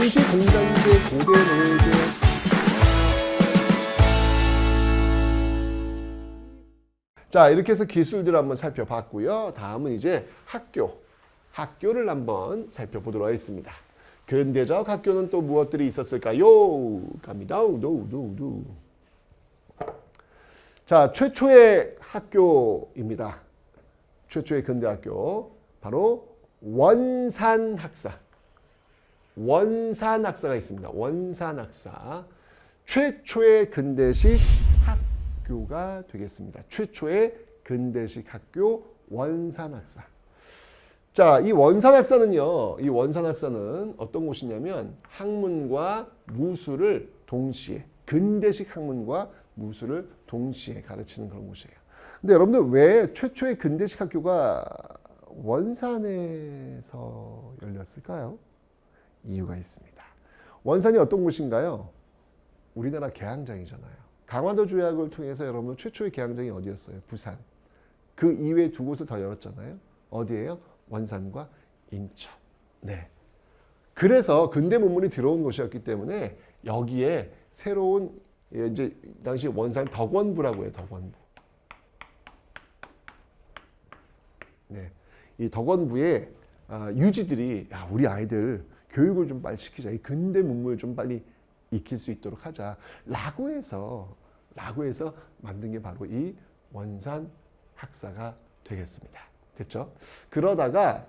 당시 공단계 고대 노예제 자, 이렇게 해서 기술들을 한번 살펴봤고요. 다음은 이제 학교를 한번 살펴보도록 하겠습니다. 근대적 학교는 또 무엇들이 있었을까요? 갑니다. 자, 최초의 학교입니다. 최초의 근대 학교 바로 원산학사. 원산학사가 있습니다. 원산학사. 최초의 근대식 학교가 되겠습니다. 최초의 근대식 학교 원산학사. 자, 이 원산학사는요. 이 원산학사는 어떤 곳이냐면 학문과 무술을 동시에 근대식 학문과 무술을 동시에 가르치는 그런 곳이에요. 근데 여러분들 왜 최초의 근대식 학교가 원산에서 열렸을까요? 이유가 있습니다. 원산이 어떤 곳인가요? 우리나라 개항장이잖아요. 강화도 조약을 통해서 여러분 최초의 개항장이 어디였어요? 부산. 그 이외에 두 곳을 더 열었잖아요. 어디예요? 원산과 인천. 네. 그래서 근대 문물이 들어온 곳이었기 때문에 여기에 새로운 이제 당시 원산 덕원부라고 해요. 덕원부. 네. 이 덕원부의 유지들이 야, 우리 아이들 교육을 좀 빨리 시키자. 이 근대 문물 좀 빨리 익힐 수 있도록 하자라고 해서 만든 게 바로 이 원산 학사가 되겠습니다. 됐죠? 그러다가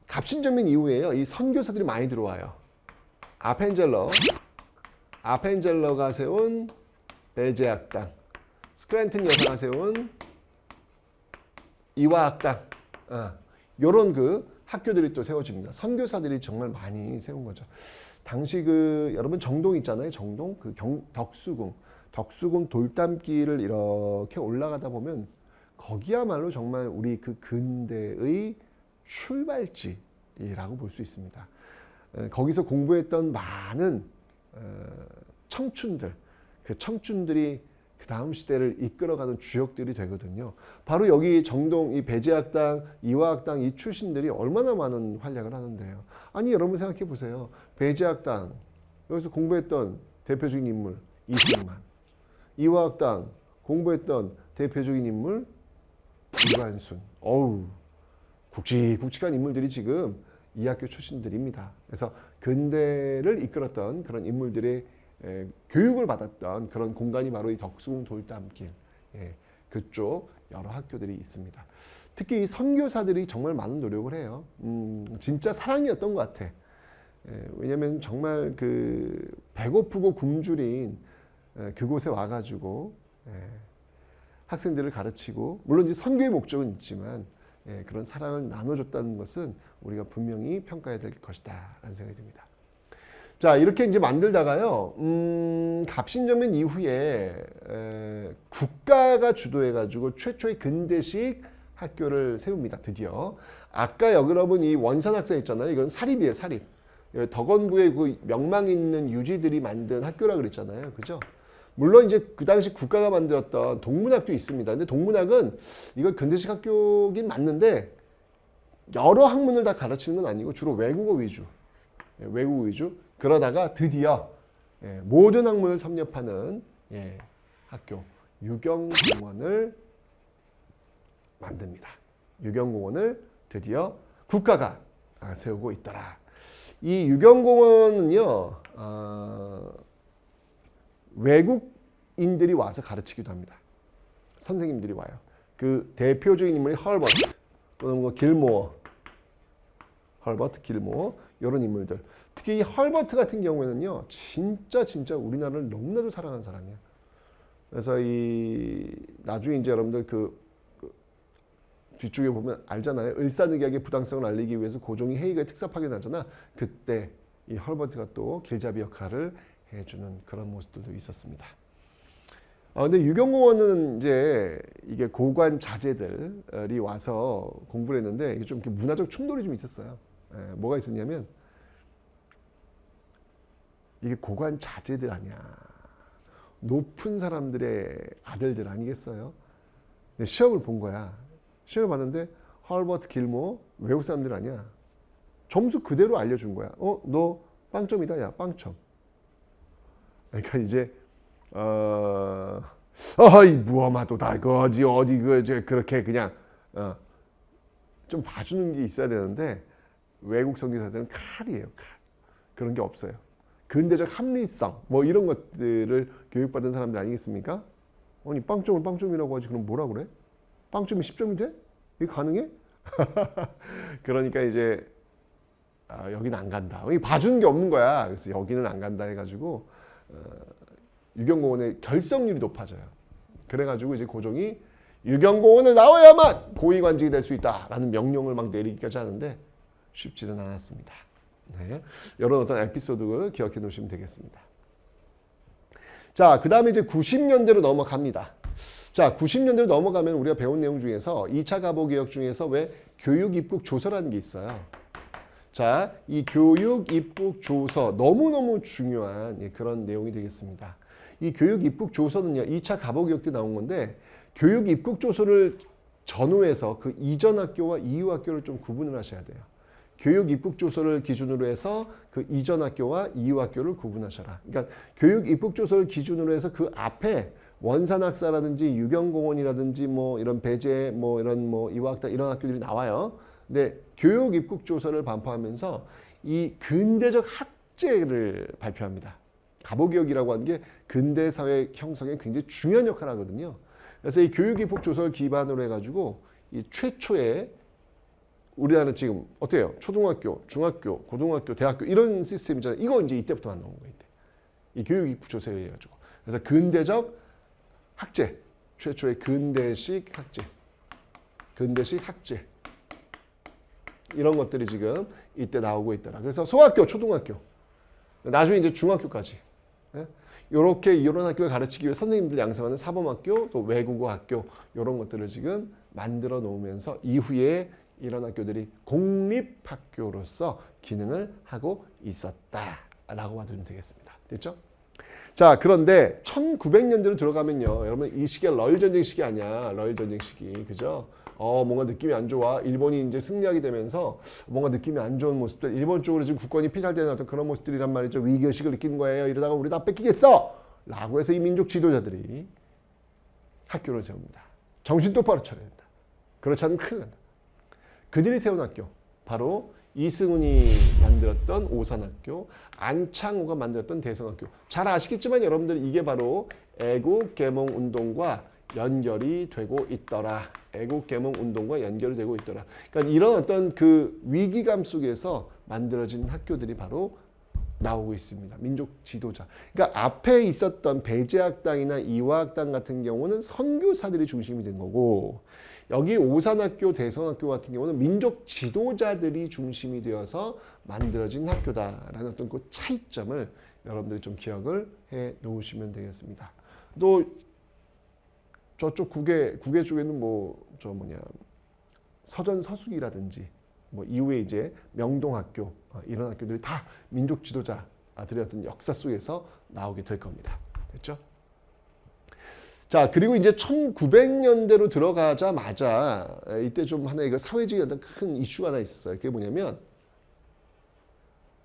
갑신정민 이후에요. 이 선교사들이 많이 들어와요. 아펜젤러가 세운 배제학당, 스크랜튼 여사가 세운 이화학당, 요런 그 학교들이 또 세워집니다. 선교사들이 정말 많이 세운 거죠. 당시 그 여러분 정동 있잖아요. 정동 그 덕수궁 돌담길을 이렇게 올라가다 보면 거기야말로 정말 우리 그 근대의 출발지라고 볼 수 있습니다. 거기서 공부했던 많은 청춘들, 그 청춘들이 그 다음 시대를 이끌어가는 주역들이 되거든요. 바로 여기 정동 이 배제학당, 이화학당 이 출신들이 얼마나 많은 활약을 하는데요. 아니 여러분 생각해 보세요. 배제학당 여기서 공부했던 대표적인 인물 이승만, 이화학당 공부했던 대표적인 인물 이관순. 어우 굵직굵직한 인물들이 지금 이 학교 출신들입니다. 그래서 근대를 이끌었던 그런 인물들의 교육을 받았던 그런 공간이 바로 이 덕수궁 돌담길 그쪽 여러 학교들이 있습니다. 특히 이 선교사들이 정말 많은 노력을 해요. 진짜 사랑이었던 것 같아. 왜냐하면 정말 그 배고프고 굶주린 그곳에 와가지고 학생들을 가르치고 물론 이제 선교의 목적은 있지만 그런 사랑을 나눠줬다는 것은 우리가 분명히 평가해야 될 것이다라는 생각이 듭니다. 자, 이렇게 이제 만들다가요, 갑신정민 이후에 국가가 주도해가지고 최초의 근대식 학교를 세웁니다. 드디어. 아까 여러분 이 원산학사 있잖아요. 이건 사립이에요, 사립. 덕원부의 그 명망 있는 유지들이 만든 학교라 그랬잖아요. 그죠? 물론 이제 그 당시 국가가 만들었던 동문학도 있습니다. 근데 동문학은 이걸 근대식 학교긴 맞는데 여러 학문을 다 가르치는 건 아니고 주로 외국어 위주. 외국어 위주. 그러다가 드디어 모든 학문을 섭렵하는 학교 유경공원을 만듭니다. 유경공원을 드디어 국가가 세우고 있더라. 이 유경공원은요 외국인들이 와서 가르치기도 합니다. 선생님들이 와요. 그 대표적인 인물이 헐버트 또는 뭐 길모어, 헐버트, 길모어 이런 인물들. 특히 이 헐버트 같은 경우에는요, 진짜 우리나라를 너무나도 사랑하는 사람이에요. 그래서 이 나중에 이제 여러분들 그 뒤쪽에 보면 알잖아요. 을사늑약의 부당성을 알리기 위해서 고종이 회의가 특사파견 하잖아. 그때 이 헐버트가 또 길잡이 역할을 해주는 그런 모습들도 있었습니다. 근데 유경공원은 이제 이게 고관 자제들이 와서 공부를 했는데 이게 좀 문화적 충돌이 좀 있었어요. 뭐가 있었냐면 이게 고관 자제들 아니야. 높은 사람들의 아들들 아니겠어요? 근데 시험을 본 거야. 시험을 봤는데 허버트 길모 외국 사람들 아니야. 점수 그대로 알려준 거야. 너 빵점이다. 야, 빵점. 그러니까 이제 이 무엄하도다. 그 어디 그렇게 그냥 좀 봐주는 게 있어야 되는데 외국 선교사들은 칼이에요. 칼. 그런 게 없어요. 근대적 합리성 뭐 이런 것들을 교육받은 사람들 아니겠습니까? 아니 빵점을 빵점이라고 하지 그럼 뭐라 그래? 빵점이 10점이 돼? 이게 가능해? 그러니까 이제 여기는 안 간다. 여기 봐주는 게 없는 거야. 그래서 여기는 안 간다 해가지고 유경공원의 결석률이 높아져요. 그래가지고 이제 고종이 유경공원을 나와야만 고위관직이 될 수 있다라는 명령을 막 내리기까지 하는데 쉽지는 않았습니다. 네, 이런 어떤 에피소드를 기억해 놓으시면 되겠습니다. 자, 그 다음에 이제 90년대로 넘어갑니다. 자, 90년대로 넘어가면 우리가 배운 내용 중에서 2차 가보개혁 중에서 왜 교육 입국 조서라는 게 있어요. 자, 이 교육 입국 조서 너무너무 중요한 그런 내용이 되겠습니다. 이 교육 입국 조서는요, 2차 가보개혁 때 나온 건데 교육 입국 조서를 전후해서 그 이전 학교와 이후 학교를 좀 구분을 하셔야 돼요. 교육 입국 조서를 기준으로 해서 그 이전 학교와 이후 학교를 구분하셔라. 그러니까 교육 입국 조서를 기준으로 해서 그 앞에 원산학사라든지 유경공원이라든지 뭐 이런 배제 뭐 이런 뭐 이화학당 이런 학교들이 나와요. 근데 교육 입국 조서를 반포하면서 이 근대적 학제를 발표합니다. 가보개혁이라고 하는 게 근대 사회 형성에 굉장히 중요한 역할을 하거든요. 그래서 이 교육 입국 조서를 기반으로 해가지고 이 최초의 우리나라는 지금 어때요? 초등학교, 중학교, 고등학교, 대학교 이런 시스템이잖아요. 이거 이제 이때부터 나온 거예요. 이 교육 입국 조서에 의해 가지고. 그래서 근대적 학제, 최초의 근대식 학제, 근대식 학제 이런 것들이 지금 이때 나오고 있더라. 그래서 소학교, 초등학교, 나중에 이제 중학교까지 이렇게 이런 학교를 가르치기 위해 선생님들 양성하는 사범학교, 또 외국어 학교 이런 것들을 지금 만들어 놓으면서 이후에 이런 학교들이 공립학교로서 기능을 하고 있었다라고 봐주면 되겠습니다. 됐죠? 자, 그런데 1900년대로 들어가면요. 여러분 이 시기가 러일 전쟁 시기 아니야. 러일 전쟁 시기. 그죠? 뭔가 느낌이 안 좋아. 일본이 이제 승리하게 되면서 뭔가 느낌이 안 좋은 모습들. 일본 쪽으로 지금 국권이 피살되는 어떤 그런 모습들이란 말이죠. 위기의식을 느끼는 거예요. 이러다가 우리 다 뺏기겠어! 라고 해서 이 민족 지도자들이 학교를 세웁니다. 정신 똑바로 차려야 된다. 그렇지 않으면 큰일 난다. 그들이 세운 학교, 바로 이승훈이 만들었던 오산학교, 안창호가 만들었던 대성학교. 잘 아시겠지만 여러분들 이게 바로 애국개몽운동과 연결이 되고 있더라. 애국개몽운동과 연결이 되고 있더라. 그러니까 이런 어떤 그 위기감 속에서 만들어진 학교들이 바로 나오고 있습니다. 민족 지도자. 그러니까 앞에 있었던 배제학당이나 이화학당 같은 경우는 선교사들이 중심이 된 거고, 여기 오산학교, 대성학교 같은 경우는 민족 지도자들이 중심이 되어서 만들어진 학교다라는 어떤 그 차이점을 여러분들이 좀 기억을 해 놓으시면 되겠습니다. 또 저쪽 국외 쪽에는 서전 서숙이라든지 이후에 이제 명동학교 이런 학교들이 다 민족 지도자들의 어떤 역사 속에서 나오게 될 겁니다. 됐죠? 자, 그리고 이제 1900년대로 들어가자마자 이때 좀 하나의 그 사회적인 어떤 큰 이슈가 하나 있었어요. 그게 뭐냐면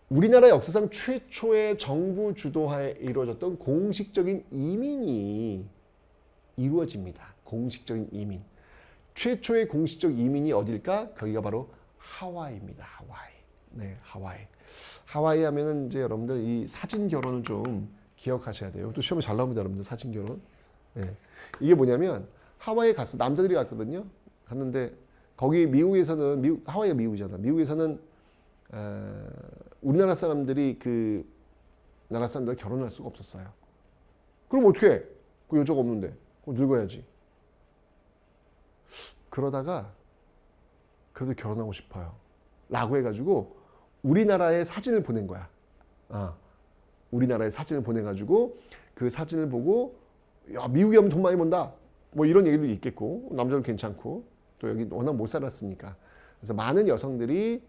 우리나라 역사상 최초의 정부 주도하에 이루어졌던 공식적인 이민이 이루어집니다. 공식적인 이민. 최초의 공식적 이민이 어딜까? 거기가 바로 하와이입니다. 하와이. 네, 하와이. 하와이 하면은 이제 여러분들 이 사진 결혼을 좀 기억하셔야 돼요. 또 시험에 잘 나옵니다, 여러분들 사진 결혼. 네. 이게 뭐냐면 하와이에 갔어. 남자들이 갔거든요. 갔는데 거기 미국에서는 하와이가 미국이잖아. 미국에서는 우리나라 사람들이 그 나라 사람들 결혼할 수가 없었어요. 그럼 어떻게 해? 그 여자가 없는데 그럼 늙어야지. 그러다가 그래도 결혼하고 싶어요. 라고 해가지고 우리나라에 사진을 보낸 거야. 우리나라에 사진을 보내가지고 그 사진을 보고 야, 미국에 하면 돈 많이 번다. 이런 얘기도 있겠고 남자도 괜찮고 또 여기 워낙 못 살았으니까. 그래서 많은 여성들이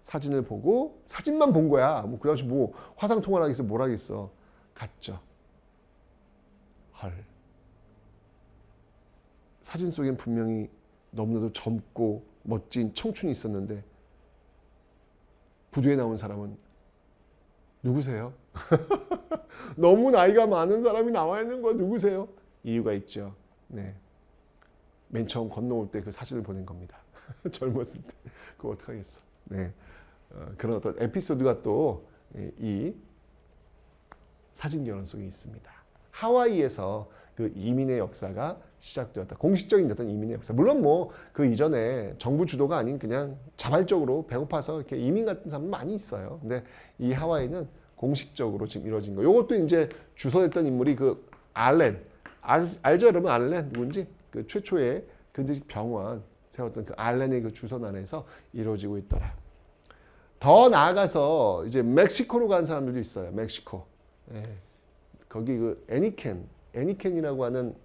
사진을 보고 사진만 본 거야. 그 당시 화상 통화를 하겠어, 뭘 하겠어. 갔죠. 헐. 사진 속엔 분명히 너무나도 젊고 멋진 청춘이 있었는데 부두에 나온 사람은 누구세요? 너무 나이가 많은 사람이 나와 있는 거 누구세요? 이유가 있죠. 네. 맨 처음 건너올 때 그 사진을 보낸 겁니다. 젊었을 때. 그거 어떡하겠어. 네. 그런 어떤 에피소드가 또 이 사진 결혼 속에 있습니다. 하와이에서 그 이민의 역사가 시작되었다. 공식적인 어떤 이민의 역사. 물론 뭐 그 이전에 정부 주도가 아닌 그냥 자발적으로 배고파서 이렇게 이민 같은 사람 많이 있어요. 근데 이 하와이는 공식적으로 지금 이루어진 거. 요것도 이제 주선했던 인물이 그 알렌. 알죠 여러분? 알렌 누군지? 그 최초의 근대식 병원 세웠던 그 알렌의 그 주선 안에서 이루어지고 있더라. 더 나아가서 이제 멕시코로 간 사람들도 있어요. 멕시코. 예. 거기 그 애니켄이라고 하는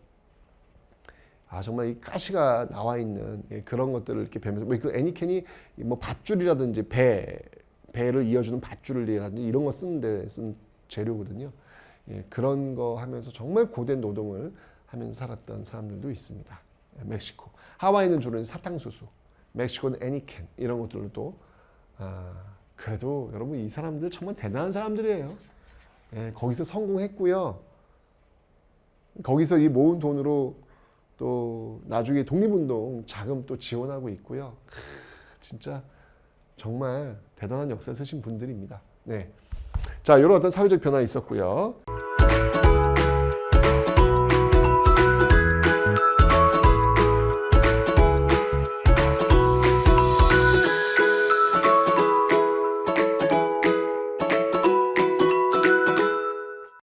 정말 이 가시가 나와 있는 그런 것들을 이렇게 배면서 그 애니켄이 뭐 밧줄이라든지 배를 이어주는 밧줄이라든지 이런 거 쓰는데 쓴 재료거든요. 예, 그런 거 하면서 정말 고된 노동을 하면서 살았던 사람들도 있습니다. 멕시코. 하와이는 주로 사탕수수, 멕시코는 애니켄 이런 것들도 그래도 여러분 이 사람들 정말 대단한 사람들이에요. 예, 거기서 성공했고요. 거기서 이 모은 돈으로 또 나중에 독립운동 자금 또 지원하고 있고요. 진짜 정말 대단한 역사 쓰신 분들입니다. 네. 자, 이런 어떤 사회적 변화 있었고요.